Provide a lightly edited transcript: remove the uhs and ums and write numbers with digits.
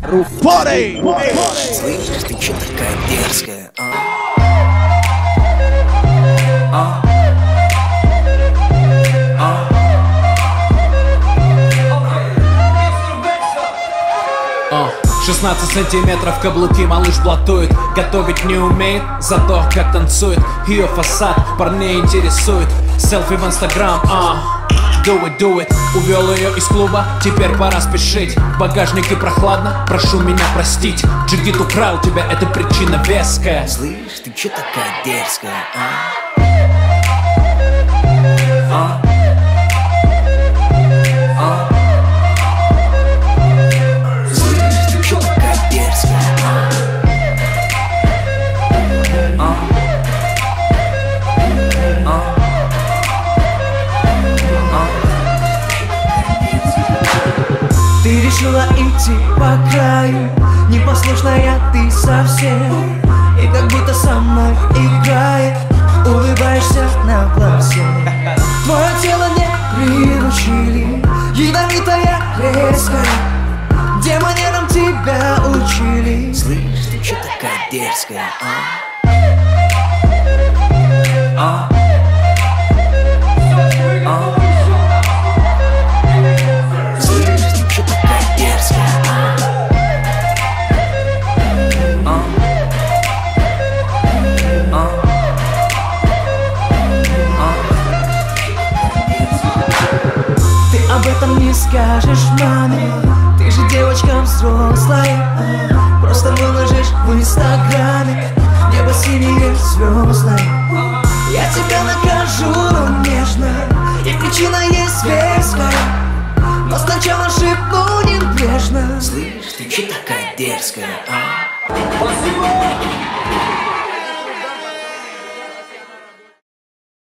Руфорей! Слышишь, ты чё такая дерзкая, а? А? 16 сантиметров каблуки, малыш блатует. Готовить не умеет, зато как танцует. Ее фасад парней интересует. Селфи в инстаграм, do it. Увел ее из клуба, теперь пора спешить. В багажнике прохладно, прошу меня простить. Джигит украл тебя, это причина веская. Слышь, ты чё такая дерзкая, а? Ты решила идти по краю, непослушная ты совсем. И как будто со мной играя, улыбаешься на глазе. Твое тело не приручили, ядовитая, резкая. Где манерам тебя учили? Слышь, ты чё такая дерзкая, а? Об этом не скажешь маме, ты же девочка взрослая. Просто выложишь в инстаграме небо синее звездное. Я тебя накажу, но нежно, и причина есть веская. Но сначала шепну небрежно. Слышь, ты чё такая дерзкая, а?